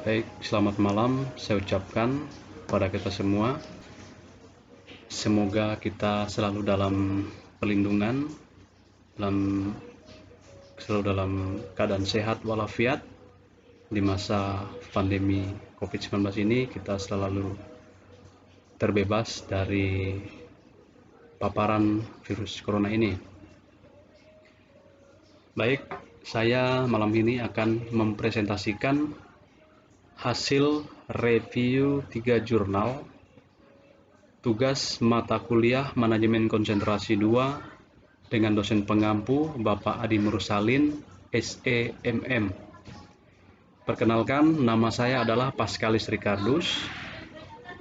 Baik, selamat malam saya ucapkan pada kita semua. Semoga kita selalu dalam perlindungan, selalu dalam keadaan sehat walafiat. Di masa pandemi COVID-19 ini kita selalu terbebas dari paparan virus corona ini. Baik, saya malam ini akan mempresentasikan hasil review 3 jurnal tugas mata kuliah Manajemen Konsentrasi 2 dengan dosen pengampu Bapak Adi Mursalin, SEMM. Perkenalkan, nama saya adalah Pascalis Ricardus,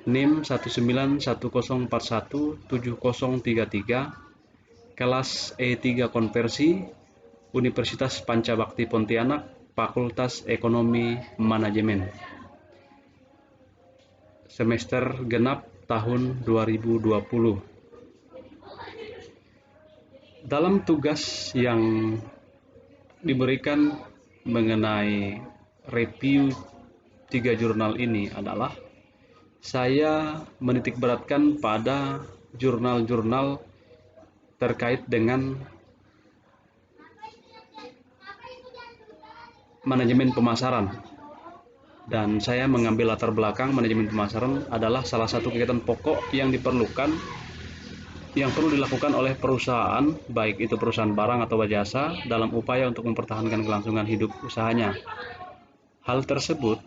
NIM 191041703, kelas E3 Konversi, Universitas Pancabakti Pontianak, Fakultas Ekonomi Manajemen. Semester genap tahun 2020. Dalam tugas yang diberikan mengenai review 3 jurnal ini adalah saya menitikberatkan pada jurnal-jurnal terkait dengan manajemen pemasaran. Dan saya mengambil latar belakang manajemen pemasaran adalah salah satu kegiatan pokok yang diperlukan, yang perlu dilakukan oleh perusahaan, baik itu perusahaan barang atau jasa, dalam upaya untuk mempertahankan kelangsungan hidup usahanya. Hal tersebut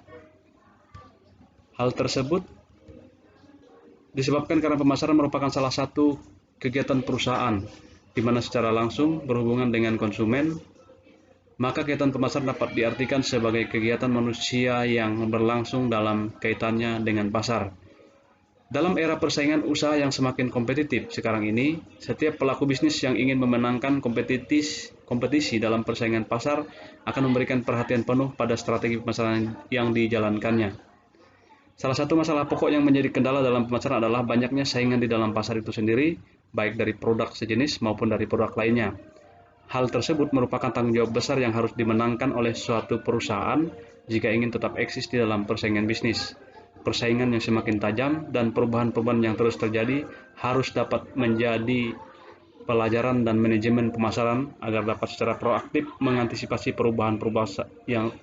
disebabkan karena pemasaran merupakan salah satu kegiatan perusahaan, di mana secara langsung berhubungan dengan konsumen. Maka kegiatan pemasaran dapat diartikan sebagai kegiatan manusia yang berlangsung dalam kaitannya dengan pasar. Dalam era persaingan usaha yang semakin kompetitif sekarang ini, setiap pelaku bisnis yang ingin memenangkan kompetisi dalam persaingan pasar akan memberikan perhatian penuh pada strategi pemasaran yang dijalankannya. Salah satu masalah pokok yang menjadi kendala dalam pemasaran adalah banyaknya saingan di dalam pasar itu sendiri, baik dari produk sejenis maupun dari produk lainnya. Hal tersebut merupakan tanggung jawab besar yang harus dimenangkan oleh suatu perusahaan jika ingin tetap eksis di dalam persaingan bisnis. Persaingan yang semakin tajam dan perubahan-perubahan yang terus terjadi harus dapat menjadi pelajaran dan manajemen pemasaran agar dapat secara proaktif mengantisipasi perubahan-perubahan yang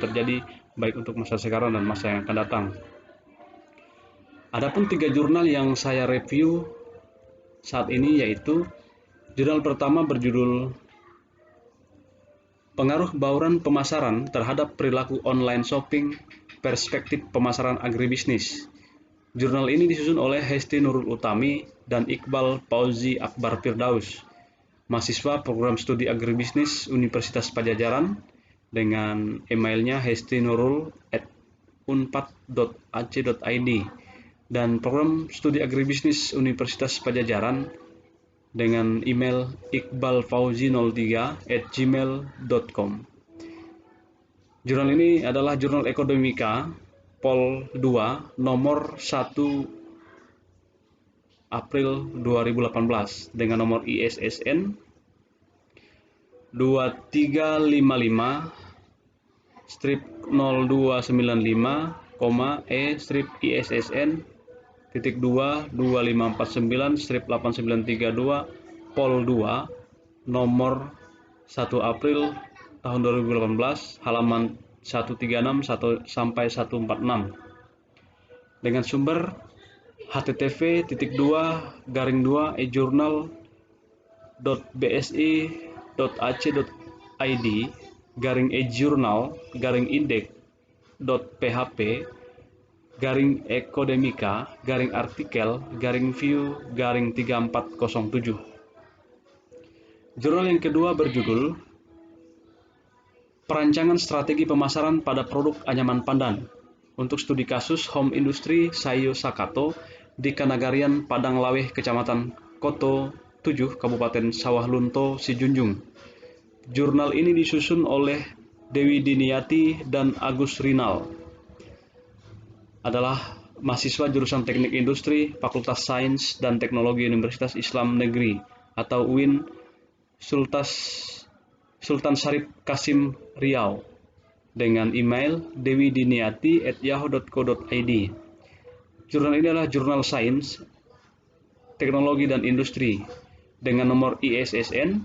terjadi baik untuk masa sekarang dan masa yang akan datang. Adapun 3 jurnal yang saya review saat ini yaitu jurnal pertama berjudul Pengaruh Bauran Pemasaran Terhadap Perilaku Online Shopping, Perspektif Pemasaran Agribisnis. Jurnal ini disusun oleh Hesti Nurul Utami dan Iqbal Fauzi Akbar Firdaus, mahasiswa program studi agribisnis Universitas Padjadjaran, dengan emailnya hestinurul@unpad.ac.id, dan program studi agribisnis Universitas Padjadjaran dengan email iqbalfauzi03@gmail.com. Jurnal ini adalah Jurnal Akademika Pol 2 nomor 1 April 2018 dengan nomor ISSN 2355-E/ISSN.22549-8932 Pol 2 nomor 1 April tahun 2018 halaman 136-146 dengan sumber http://ejurnal.bsi.ac.id/index.php/artikel/view/3407. Jurnal yang kedua berjudul Perancangan Strategi Pemasaran pada Produk Anyaman Pandan untuk Studi Kasus Home Industry Sayo Sakato di Kanagarian Padang Laweh, Kecamatan Koto 7, Kabupaten Sawah Lunto, Sijunjung. Jurnal ini disusun oleh Dewi Diniati dan Agus Rinal. Adalah mahasiswa jurusan Teknik Industri, Fakultas Sains dan Teknologi Universitas Islam Negeri atau UIN Sultan Syarif Kasim Riau. dengan email dewidiniati@yahoo.co.id. Jurnal ini adalah jurnal sains, teknologi dan industri dengan nomor ISSN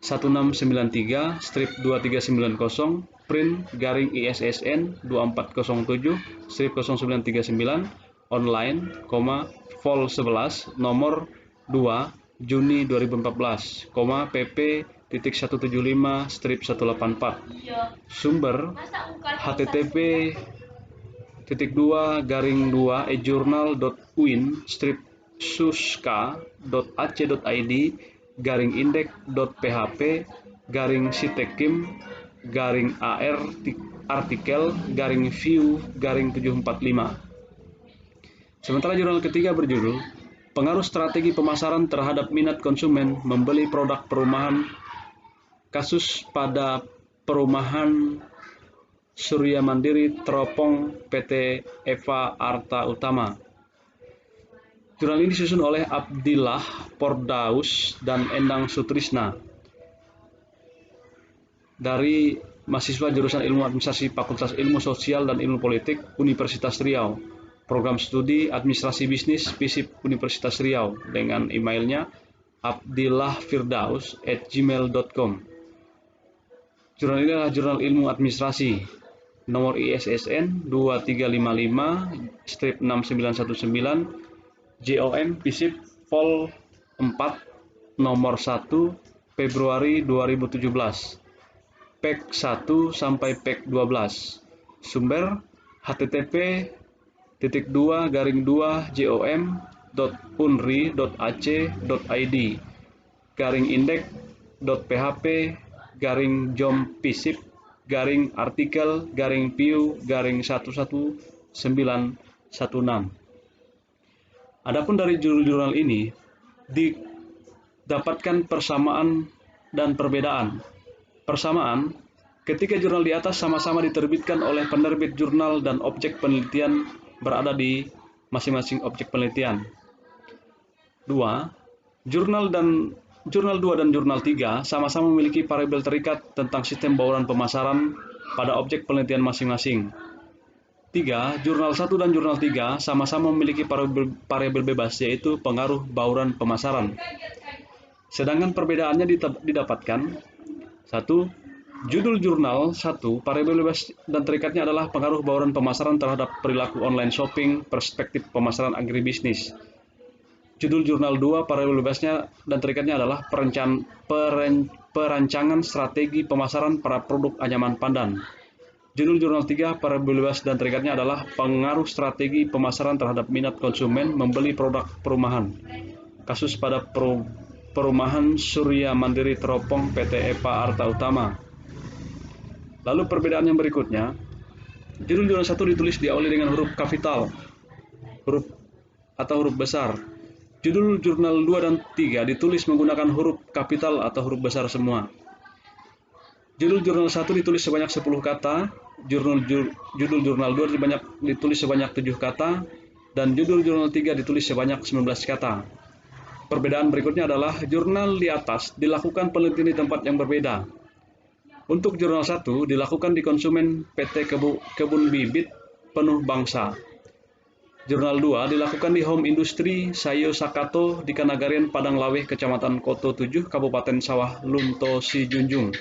1693-2390 print garing ISSN 2407-0939 online, vol 11 nomor 2 Juni 2014, pp .175-184. Sumber http://journal.uin-suska.ac.id /index.php /sitekim /ar artikel /view 745. Sementara jurnal ketiga berjudul Pengaruh Strategi Pemasaran Terhadap Minat Konsumen Membeli Produk Perumahan, kasus pada Perumahan Surya Mandiri Teropong PT Eva Arta Utama. Jurnal ini disusun oleh Abdillah Pordaus dan Endang Sutrisna dari mahasiswa jurusan Ilmu Administrasi Fakultas Ilmu Sosial dan Ilmu Politik Universitas Riau, program studi Administrasi Bisnis FISIP Universitas Riau, dengan emailnya abdillahfirdaus@gmail.com. Jurnal ini adalah jurnal ilmu administrasi, nomor ISSN 2355-6919 JOM FISIP vol 4 nomor 1 Februari 2017, PEK 1 sampai PEK 12. Sumber http://2-jom.unri.ac.id /index.php /jom FISIP /artikel /view 11916. Adapun dari jurnal ini didapatkan persamaan dan perbedaan. Persamaan, ketiga jurnal di atas sama-sama diterbitkan oleh penerbit jurnal dan objek penelitian berada di masing-masing objek penelitian. 2. Jurnal 2 dan jurnal 3 sama-sama memiliki variabel terikat tentang sistem bauran pemasaran pada objek penelitian masing-masing. 3. Jurnal 1 dan jurnal 3 sama-sama memiliki variabel bebas, yaitu pengaruh bauran pemasaran. Sedangkan perbedaannya didapatkan: 1. Judul jurnal 1 variabel bebas dan terikatnya adalah pengaruh bauran pemasaran terhadap perilaku online shopping, perspektif pemasaran agribisnis. Judul jurnal 2 variabel bebasnya dan terikatnya adalah perancangan strategi pemasaran para produk anyaman pandan. Judul jurnal 3 variabel bebas dan terikatnya adalah pengaruh strategi pemasaran terhadap minat konsumen membeli produk perumahan, kasus pada Perumahan Surya Mandiri Teropong PT Eva Arta Utama. Lalu perbedaan yang berikutnya, judul jurnal 1 ditulis diawali dengan huruf kapital, huruf besar. Judul jurnal 2 dan 3 ditulis menggunakan huruf kapital atau huruf besar semua. Judul jurnal 1 ditulis sebanyak 10 kata, judul jurnal 2 ditulis sebanyak 7 kata, dan judul jurnal 3 ditulis sebanyak 19 kata. Perbedaan berikutnya adalah jurnal di atas dilakukan penelitian di tempat yang berbeda. Untuk jurnal 1 dilakukan di konsumen PT Kebun Bibit Penuh Bangsa. Jurnal 2 dilakukan di Home Industri Sayo Sakato di Kanagarian Padang Laweh, Kecamatan Koto 7, Kabupaten Sawah Lunto Sijunjung.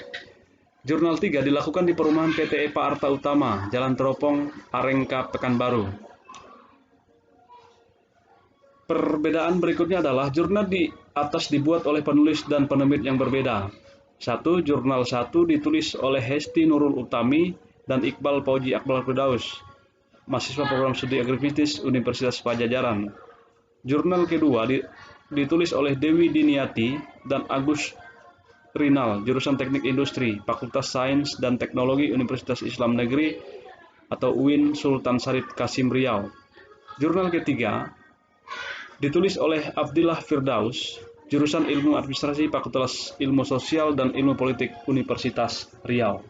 Jurnal 3 dilakukan di perumahan PT Eva Arta Utama, Jalan Teropong, Arengka, Pekanbaru. Perbedaan berikutnya adalah jurnal di atas dibuat oleh penulis dan penerbit yang berbeda. 1. Jurnal 1 ditulis oleh Hesti Nurul Utami dan Iqbal Fauji Akbar Firdaus, mahasiswa program studi agribisnis Universitas Pajajaran. Jurnal kedua ditulis oleh Dewi Diniati dan Agus Rinal, jurusan Teknik Industri, Fakultas Sains dan Teknologi Universitas Islam Negeri atau UIN Sultan Syarif Kasim Riau. Jurnal ketiga ditulis oleh Abdillah Firdaus, jurusan Ilmu Administrasi Fakultas Ilmu Sosial dan Ilmu Politik Universitas Riau.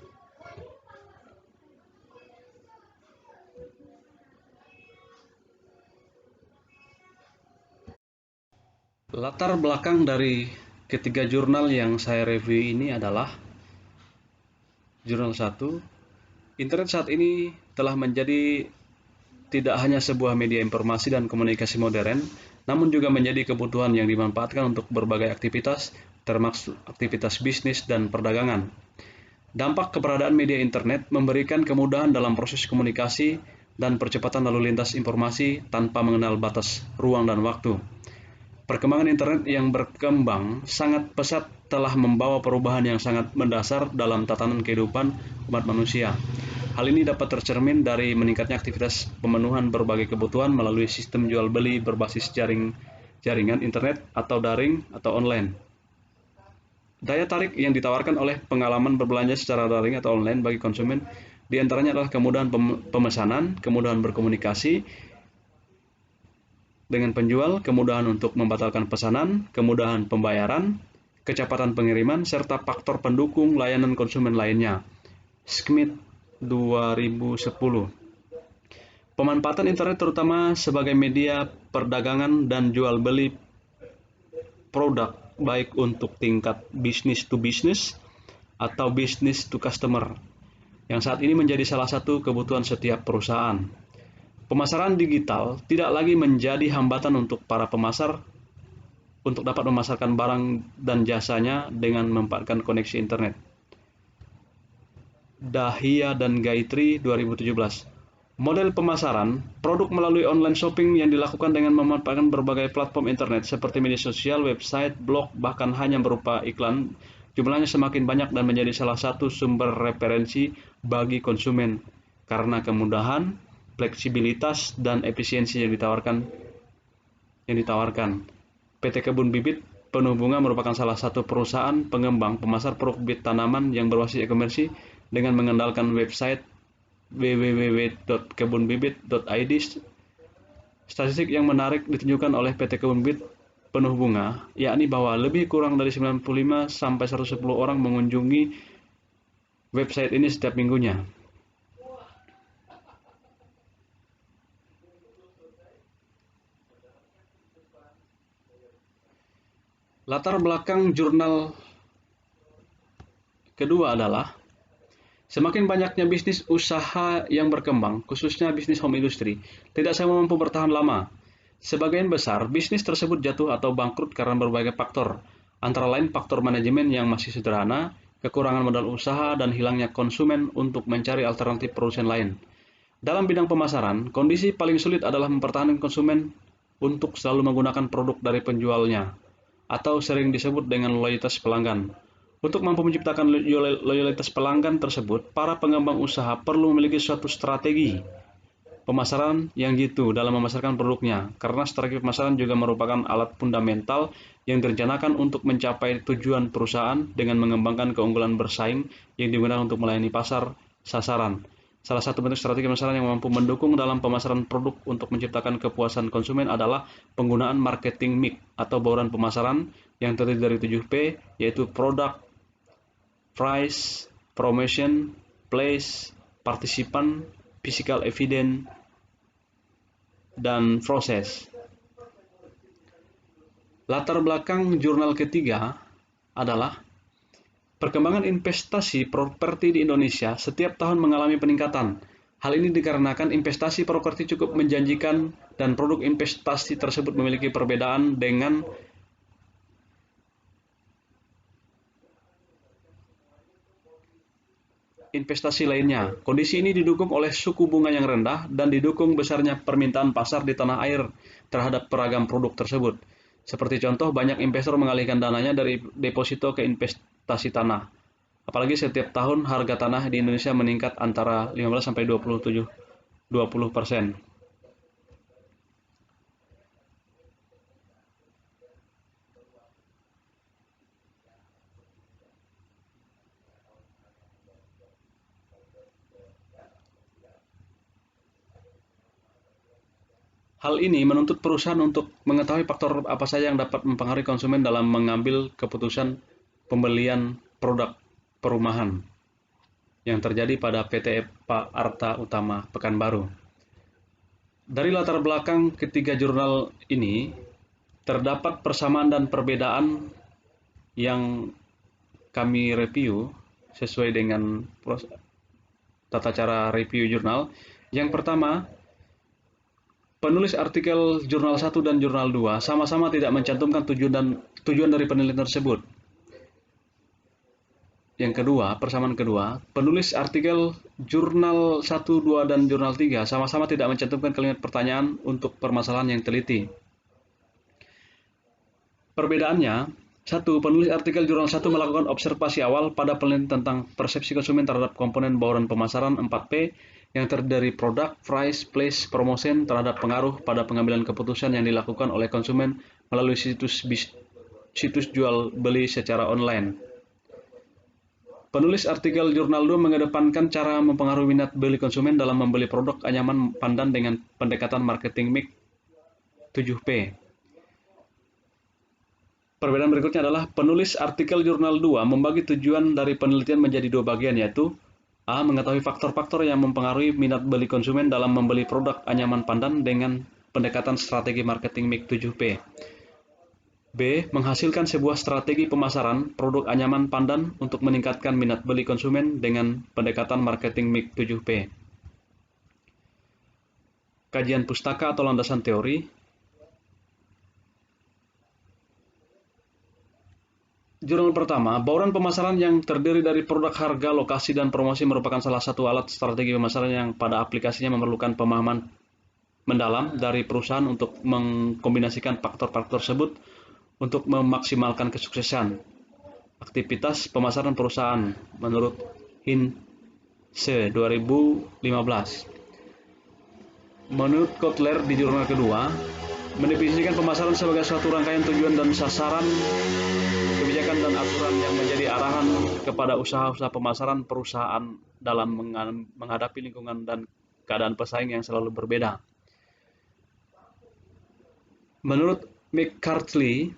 Latar belakang dari ketiga jurnal yang saya review ini adalah jurnal 1 Internet saat ini telah menjadi tidak hanya sebuah media informasi dan komunikasi modern, namun juga menjadi kebutuhan yang dimanfaatkan untuk berbagai aktivitas, termasuk aktivitas bisnis dan perdagangan. Dampak keberadaan media internet memberikan kemudahan dalam proses komunikasi dan percepatan lalu lintas informasi tanpa mengenal batas ruang dan waktu. Perkembangan internet yang berkembang sangat pesat telah membawa perubahan yang sangat mendasar dalam tatanan kehidupan umat manusia. Hal ini dapat tercermin dari meningkatnya aktivitas pemenuhan berbagai kebutuhan melalui sistem jual beli berbasis jaringan internet atau daring atau online. Daya tarik yang ditawarkan oleh pengalaman berbelanja secara daring atau online bagi konsumen diantaranya adalah kemudahan pemesanan, kemudahan berkomunikasi dengan penjual, kemudahan untuk membatalkan pesanan, kemudahan pembayaran, kecepatan pengiriman, serta faktor pendukung layanan konsumen lainnya. Schmidt 2010. Pemanfaatan internet terutama sebagai media perdagangan dan jual beli produk baik untuk tingkat business to business atau business to customer yang saat ini menjadi salah satu kebutuhan setiap perusahaan. Pemasaran digital tidak lagi menjadi hambatan untuk para pemasar untuk dapat memasarkan barang dan jasanya dengan memanfaatkan koneksi internet. Dahia dan Gayatri 2017. Model pemasaran produk melalui online shopping yang dilakukan dengan memanfaatkan berbagai platform internet seperti media sosial, website, blog, bahkan hanya berupa iklan, jumlahnya semakin banyak dan menjadi salah satu sumber referensi bagi konsumen karena kemudahan, fleksibilitas, dan efisiensi yang ditawarkan. PT Kebun Bibit Penuh Bunga merupakan salah satu perusahaan pengembang pemasar produk bibit tanaman yang berbasis e-commerce dengan mengandalkan website www.kebunbibit.id. Statistik yang menarik ditunjukkan oleh PT Kebun Bibit Penuh Bunga, yakni bahwa lebih kurang dari 95 sampai 110 orang mengunjungi website ini setiap minggunya. Latar belakang jurnal kedua adalah semakin banyaknya bisnis usaha yang berkembang, khususnya bisnis home industry, tidak semua mampu bertahan lama. Sebagian besar bisnis tersebut jatuh atau bangkrut karena berbagai faktor, antara lain faktor manajemen yang masih sederhana, kekurangan modal usaha, dan hilangnya konsumen untuk mencari alternatif produsen lain. Dalam bidang pemasaran, kondisi paling sulit adalah mempertahankan konsumen untuk selalu menggunakan produk dari penjualnya, atau sering disebut dengan loyalitas pelanggan. Untuk mampu menciptakan loyalitas pelanggan tersebut, para pengembang usaha perlu memiliki suatu strategi pemasaran yang jitu dalam memasarkan produknya, karena strategi pemasaran juga merupakan alat fundamental yang direncanakan untuk mencapai tujuan perusahaan dengan mengembangkan keunggulan bersaing yang digunakan untuk melayani pasar sasaran. Salah satu bentuk strategi pemasaran yang mampu mendukung dalam pemasaran produk untuk menciptakan kepuasan konsumen adalah penggunaan marketing mix atau bauran pemasaran yang terdiri dari 7P, yaitu product, price, promotion, place, partisipan, physical evidence, dan proses. Latar belakang jurnal ketiga adalah perkembangan investasi properti di Indonesia setiap tahun mengalami peningkatan. Hal ini dikarenakan investasi properti cukup menjanjikan dan produk investasi tersebut memiliki perbedaan dengan investasi lainnya. Kondisi ini didukung oleh suku bunga yang rendah dan didukung besarnya permintaan pasar di tanah air terhadap beragam produk tersebut. Seperti contoh, banyak investor mengalihkan dananya dari deposito ke investasi tanah. Apalagi setiap tahun harga tanah di Indonesia meningkat antara 15 sampai 20%. Hal ini menuntut perusahaan untuk mengetahui faktor apa saja yang dapat mempengaruhi konsumen dalam mengambil keputusan pembelian produk perumahan yang terjadi pada PT Arta Utama Pekanbaru. Dari latar belakang ketiga jurnal ini, terdapat persamaan dan perbedaan yang kami review sesuai dengan tata cara review jurnal. Yang pertama, penulis artikel jurnal 1 dan jurnal 2 sama-sama tidak mencantumkan tujuan dari penelitian tersebut. Yang kedua, persamaan kedua, penulis artikel jurnal 1, 2, dan jurnal 3 sama-sama tidak mencantumkan kalimat pertanyaan untuk permasalahan yang teliti. Perbedaannya, satu, penulis artikel jurnal 1 melakukan observasi awal pada penelitian tentang persepsi konsumen terhadap komponen bauran pemasaran 4P yang terdiri dari produk, price, place, promotion terhadap pengaruh pada pengambilan keputusan yang dilakukan oleh konsumen melalui situs jual beli secara online. Penulis artikel jurnal 2 mengedepankan cara mempengaruhi minat beli konsumen dalam membeli produk anyaman pandan dengan pendekatan marketing mix 7P. Perbedaan berikutnya adalah penulis artikel jurnal 2 membagi tujuan dari penelitian menjadi dua bagian, yaitu A. Mengetahui faktor-faktor yang mempengaruhi minat beli konsumen dalam membeli produk anyaman pandan dengan pendekatan strategi marketing mix 7P. B. Menghasilkan sebuah strategi pemasaran produk anyaman pandan untuk meningkatkan minat beli konsumen dengan pendekatan marketing mix 7P. Kajian pustaka atau landasan teori. Jurnal pertama, bauran pemasaran yang terdiri dari produk, harga, lokasi, dan promosi merupakan salah satu alat strategi pemasaran yang pada aplikasinya memerlukan pemahaman mendalam dari perusahaan untuk mengkombinasikan faktor-faktor tersebut untuk memaksimalkan kesuksesan aktivitas pemasaran perusahaan menurut Hinze 2015. Menurut Kotler di jurnal kedua, mendefinisikan pemasaran sebagai suatu rangkaian tujuan dan sasaran, kebijakan dan aturan yang menjadi arahan kepada usaha-usaha pemasaran perusahaan dalam menghadapi lingkungan dan keadaan pesaing yang selalu berbeda. Menurut McCarthy,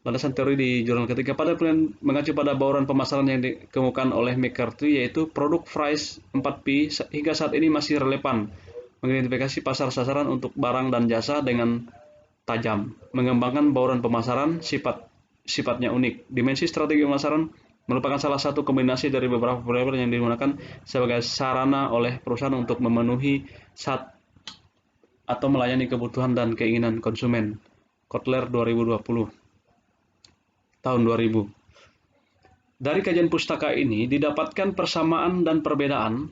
landasan teori di jurnal ketiga pada penelitian mengacu pada bauran pemasaran yang dikemukakan oleh McCarthy, yaitu produk, price, 4P hingga saat ini masih relevan mengidentifikasi pasar sasaran untuk barang dan jasa dengan tajam, mengembangkan bauran pemasaran sifatnya unik. Dimensi strategi pemasaran merupakan salah satu kombinasi dari beberapa variabel yang digunakan sebagai sarana oleh perusahaan untuk memenuhi atau melayani kebutuhan dan keinginan konsumen. Kotler 2020. Tahun 2000. Dari kajian pustaka ini didapatkan persamaan dan perbedaan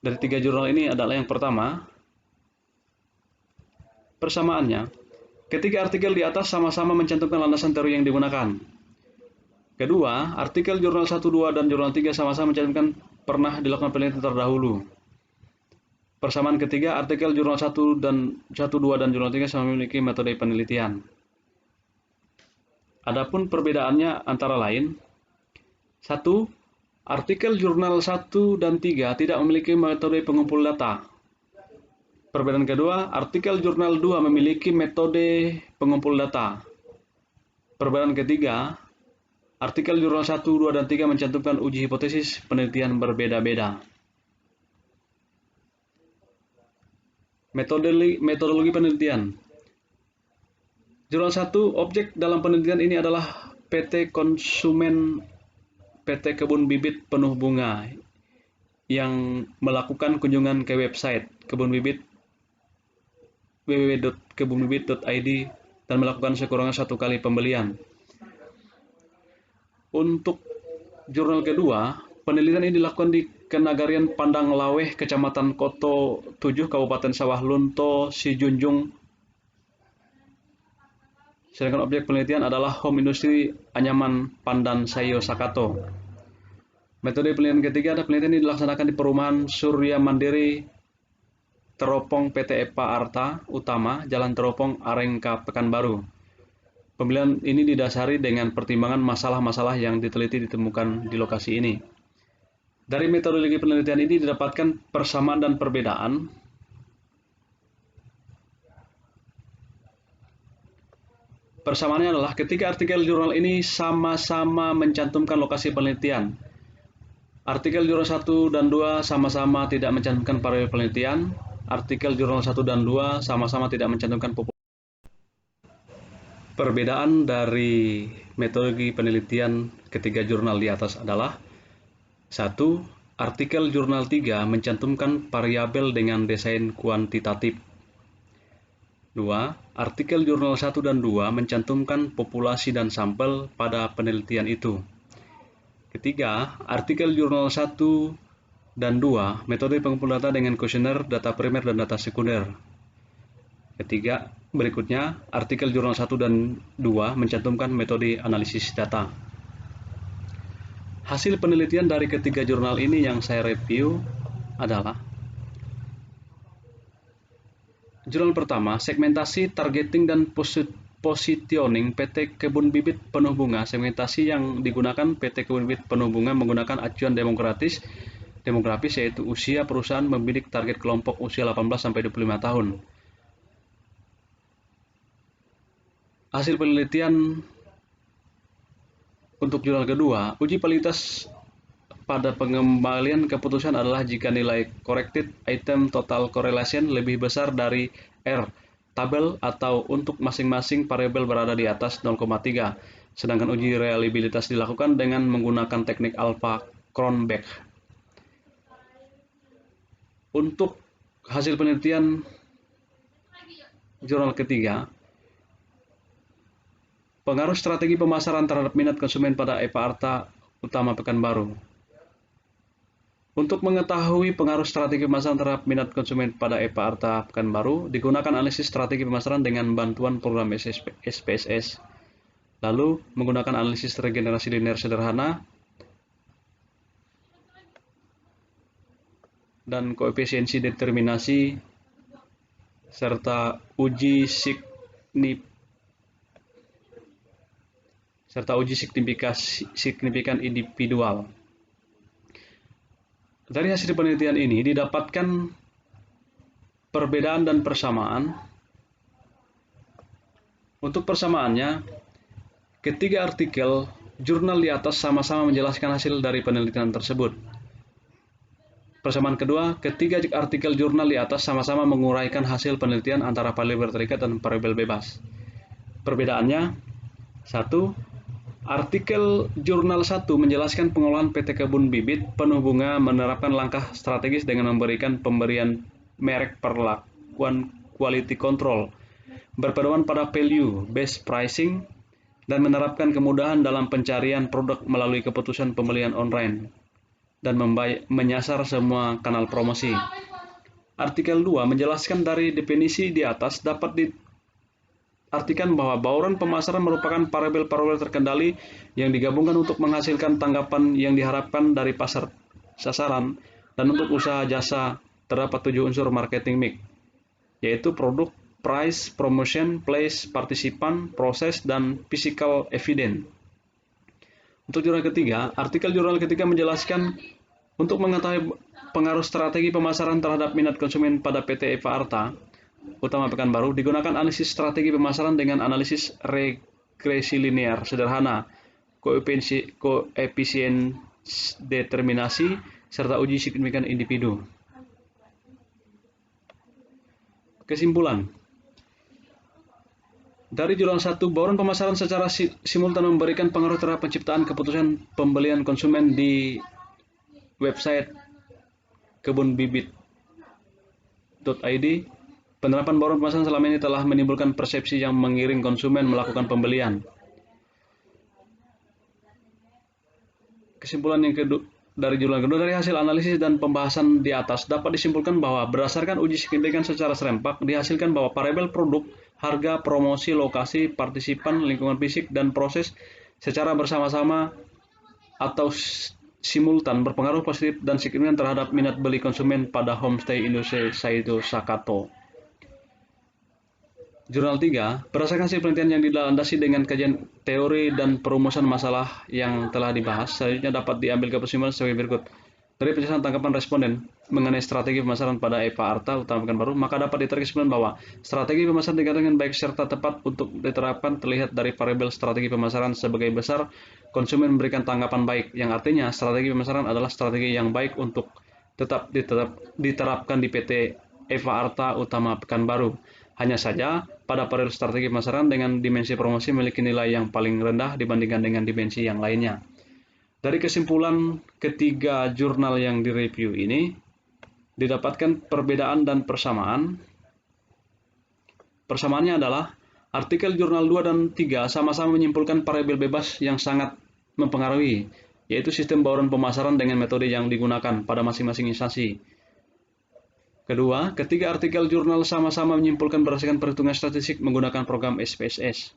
dari tiga jurnal ini adalah yang pertama, persamaannya, ketiga artikel di atas sama-sama mencantumkan landasan teori yang digunakan. Kedua, artikel jurnal 1, 2, dan jurnal 3 sama-sama mencantumkan pernah dilakukan penelitian terdahulu. Persamaan ketiga, artikel jurnal 1, 2, dan jurnal 3 sama memiliki metode penelitian. Adapun perbedaannya antara lain, 1. Artikel jurnal 1 dan 3 tidak memiliki metode pengumpul data. Perbedaan kedua, artikel jurnal 2 memiliki metode pengumpul data. Perbedaan ketiga, artikel jurnal 1, 2, dan 3 mencantumkan uji hipotesis penelitian berbeda-beda. Metodologi penelitian. Jurnal 1, objek dalam penelitian ini adalah PT Konsumen PT Kebun Bibit Penuh Bunga yang melakukan kunjungan ke website Kebun Bibit www.kebunbibit.id dan melakukan sekurangnya 1 kali pembelian. Untuk jurnal kedua, penelitian ini dilakukan di Kenagarian Pandang Laweh, Kecamatan Koto 7, Kabupaten Sawah Lunto, Sijunjung. Sedangkan objek penelitian adalah home industri anyaman pandan Sayo Sakato. Metode penelitian ketiga adalah penelitian ini dilaksanakan di perumahan Surya Mandiri Teropong PT EPA Arta Utama, Jalan Teropong, Arengka, Pekanbaru. Pemilihan ini didasari dengan pertimbangan masalah-masalah yang diteliti ditemukan di lokasi ini. Dari metodologi penelitian ini didapatkan persamaan dan perbedaan. Persamaannya adalah ketiga artikel jurnal ini sama-sama mencantumkan lokasi penelitian. Artikel jurnal 1 dan 2 sama-sama tidak mencantumkan variabel penelitian. Artikel jurnal 1 dan 2 sama-sama tidak mencantumkan populasi. Perbedaan dari metodologi penelitian ketiga jurnal di atas adalah 1. Artikel Jurnal 3 mencantumkan variabel dengan desain kuantitatif. 2. Artikel Jurnal 1 dan 2 mencantumkan populasi dan sampel pada penelitian itu. Ketiga, artikel Jurnal 1 dan 2 metode pengumpulan data dengan kuesioner, data primer, dan data sekunder. Ketiga, berikutnya, artikel Jurnal 1 dan 2 mencantumkan metode analisis data. Hasil penelitian dari ketiga jurnal ini yang saya review adalah jurnal pertama, segmentasi, targeting, dan positioning PT Kebun Bibit Penuh Bunga. Segmentasi yang digunakan PT Kebun Bibit Penuh Bunga menggunakan acuan demografis yaitu usia perusahaan membidik target kelompok usia 18-25 tahun. Hasil penelitian untuk jurnal kedua, uji validitas pada pengembalian keputusan adalah jika nilai corrected item total correlation lebih besar dari R tabel atau untuk masing-masing variabel berada di atas 0,3. Sedangkan uji reliabilitas dilakukan dengan menggunakan teknik alpha Cronbach. Untuk hasil penelitian jurnal ketiga, pengaruh strategi pemasaran terhadap minat konsumen pada EVA Arta utama Pekanbaru. Untuk mengetahui pengaruh strategi pemasaran terhadap minat konsumen pada EVA Arta Pekanbaru, digunakan analisis strategi pemasaran dengan bantuan program SPSS. Lalu, menggunakan analisis regenerasi linear sederhana dan koefisiensi determinasi serta uji signifikan individual. Dari hasil penelitian ini didapatkan perbedaan dan persamaan. Untuk persamaannya, ketiga artikel jurnal di atas sama-sama menjelaskan hasil dari penelitian tersebut. Persamaan kedua, ketiga artikel jurnal di atas sama-sama menguraikan hasil penelitian antara variabel terikat dan variabel bebas. Perbedaannya, 1. Artikel Jurnal 1 menjelaskan pengolahan PT Kebun Bibit Penuh Bunga menerapkan langkah strategis dengan memberikan pemberian merek perlakuan quality control, berpedoman pada value-based pricing, dan menerapkan kemudahan dalam pencarian produk melalui keputusan pembelian online, dan menyasar semua kanal promosi. Artikel 2 menjelaskan dari definisi di atas dapat artikan bahwa bauran pemasaran merupakan variabel-variabel terkendali yang digabungkan untuk menghasilkan tanggapan yang diharapkan dari pasar sasaran, dan untuk usaha jasa terdapat 7 unsur marketing mix, yaitu produk, price, promotion, place, partisipan, proses, dan physical evidence. Untuk jurnal ketiga, artikel jurnal ketiga menjelaskan untuk mengetahui pengaruh strategi pemasaran terhadap minat konsumen pada PT EVA Arta utama Pekanbaru, digunakan analisis strategi pemasaran dengan analisis regresi linear sederhana, koefisien determinasi, serta uji signifikan individu. Kesimpulan. Dari jurnal 1, bauran pemasaran secara simultan memberikan pengaruh terhadap penciptaan keputusan pembelian konsumen di website kebunbibit.id. Penerapan bauran pemasaran selama ini telah menimbulkan persepsi yang mengiring konsumen melakukan pembelian. Kesimpulan yang kedua dari jurnal kedua, dari hasil analisis dan pembahasan di atas dapat disimpulkan bahwa berdasarkan uji signifikan secara serempak dihasilkan bahwa variabel produk, harga, promosi, lokasi, partisipan, lingkungan fisik, dan proses secara bersama-sama atau simultan berpengaruh positif dan signifikan terhadap minat beli konsumen pada homestay industri Saido Sakato. Jurnal 3, berdasarkan hasil penelitian yang dilandasi dengan kajian teori dan perumusan masalah yang telah dibahas, selanjutnya dapat diambil kesimpulan sebagai berikut. Dari penjelasan tanggapan responden mengenai strategi pemasaran pada EVA Arta utama Pekanbaru, maka dapat ditarik kesimpulan bahwa strategi pemasaran dikatakan baik serta tepat untuk diterapkan terlihat dari variabel strategi pemasaran sebagai besar konsumen memberikan tanggapan baik, yang artinya strategi pemasaran adalah strategi yang baik untuk tetap diterapkan di PT EVA Arta utama Pekanbaru. Hanya saja, pada variabel strategi pemasaran dengan dimensi promosi memiliki nilai yang paling rendah dibandingkan dengan dimensi yang lainnya. Dari kesimpulan ketiga jurnal yang direview ini, didapatkan perbedaan dan persamaan. Persamaannya adalah artikel jurnal 2 dan 3 sama-sama menyimpulkan variabel bebas yang sangat mempengaruhi, yaitu sistem bauran pemasaran dengan metode yang digunakan pada masing-masing instansi. Kedua, ketiga artikel jurnal sama-sama menyimpulkan berdasarkan perhitungan statistik menggunakan program SPSS.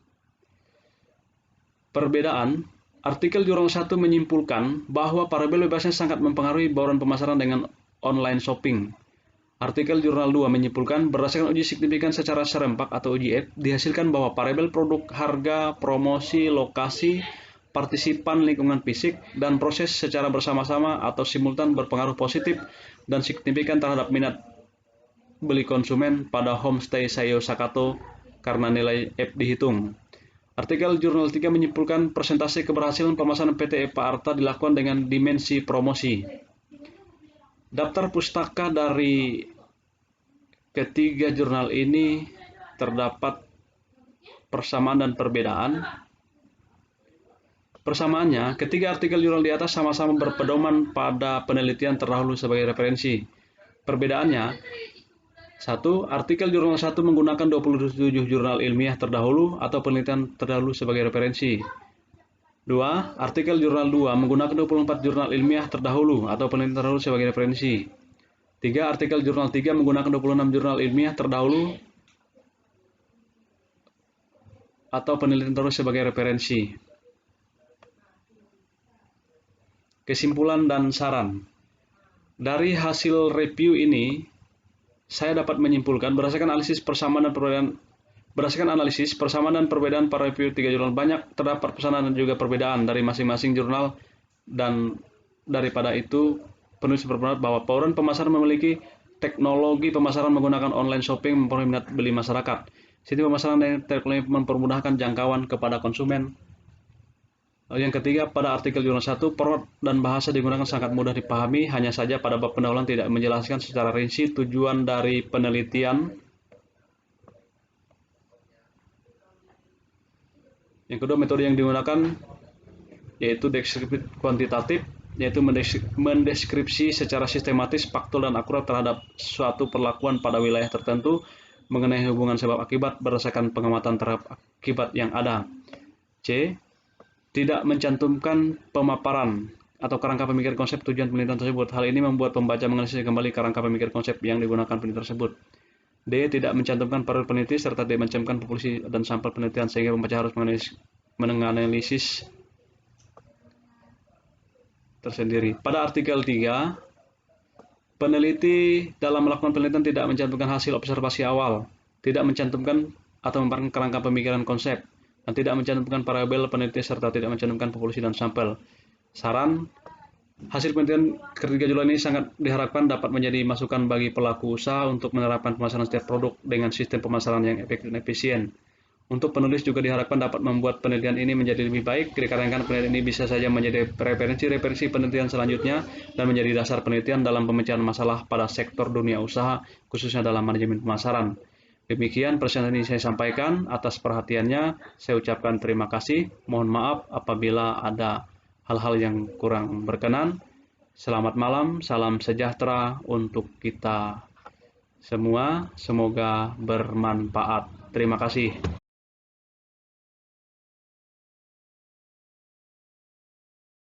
Perbedaan, artikel jurnal 1 menyimpulkan bahwa variabel bebasnya sangat mempengaruhi bauran pemasaran dengan online shopping. Artikel jurnal 2 menyimpulkan berdasarkan uji signifikan secara serempak atau uji F, dihasilkan bahwa variabel produk, harga, promosi, lokasi, partisipan, lingkungan fisik, dan proses secara bersama-sama atau simultan berpengaruh positif dan signifikan terhadap minat beli konsumen pada homestay Sayo Sakato karena nilai F dihitung. Artikel jurnal 3 menyimpulkan persentase keberhasilan pemasaran PT EPA Arta dilakukan dengan dimensi promosi. Daftar pustaka dari ketiga jurnal ini terdapat persamaan dan perbedaan. Persamaannya, ketiga artikel jurnal di atas sama-sama berpedoman pada penelitian terdahulu sebagai referensi. Perbedaannya, 1. Artikel jurnal 1 menggunakan 27 jurnal ilmiah terdahulu atau penelitian terdahulu sebagai referensi. 2. Artikel jurnal 2 menggunakan 24 jurnal ilmiah terdahulu atau penelitian terdahulu sebagai referensi. 3. Artikel jurnal 3 menggunakan 26 jurnal ilmiah terdahulu atau penelitian terdahulu sebagai referensi. Kesimpulan dan saran. Dari hasil review ini, saya dapat menyimpulkan berdasarkan analisis persamaan dan perbedaan para review 3 jurnal banyak terdapat persamaan dan juga perbedaan dari masing-masing jurnal, dan daripada itu penulis berpendapat bahwa bauran pemasaran memiliki teknologi pemasaran menggunakan online shopping mempengaruhi minat beli masyarakat. Sistem pemasaran dan teknologi mempermudahkan jangkauan kepada konsumen. Yang ketiga, pada artikel jurnal 1, format dan bahasa digunakan sangat mudah dipahami, hanya saja pada bab pendahuluan tidak menjelaskan secara rinci tujuan dari penelitian. Yang kedua, metode yang digunakan yaitu deskriptif kuantitatif, yaitu mendeskripsi secara sistematis, faktual, dan akurat terhadap suatu perlakuan pada wilayah tertentu mengenai hubungan sebab akibat berdasarkan pengamatan terhadap akibat yang ada. C. Tidak mencantumkan pemaparan atau kerangka pemikiran konsep tujuan penelitian tersebut. Hal ini membuat pembaca menganalisis kembali kerangka pemikiran konsep yang digunakan penelitian tersebut. D. Tidak mencantumkan periode peneliti serta tidak mencantumkan populasi dan sampel penelitian sehingga pembaca harus menganalisis tersendiri. Pada artikel 3, peneliti dalam melakukan penelitian tidak mencantumkan hasil observasi awal, tidak mencantumkan atau memaparkan kerangka pemikiran konsep, dan tidak mencantumkan variabel peneliti serta tidak mencantumkan populasi dan sampel. Saran, hasil penelitian ketiga jurnal ini sangat diharapkan dapat menjadi masukan bagi pelaku usaha untuk menerapkan pemasaran setiap produk dengan sistem pemasaran yang efektif dan efisien. Untuk penulis juga diharapkan dapat membuat penelitian ini menjadi lebih baik, dikarenakan penelitian ini bisa saja menjadi referensi penelitian selanjutnya dan menjadi dasar penelitian dalam pemecahan masalah pada sektor dunia usaha, khususnya dalam manajemen pemasaran. Demikian presentasi ini saya sampaikan. Atas perhatiannya, saya ucapkan terima kasih. Mohon maaf apabila ada hal-hal yang kurang berkenan. Selamat malam, salam sejahtera untuk kita semua. Semoga bermanfaat. Terima kasih.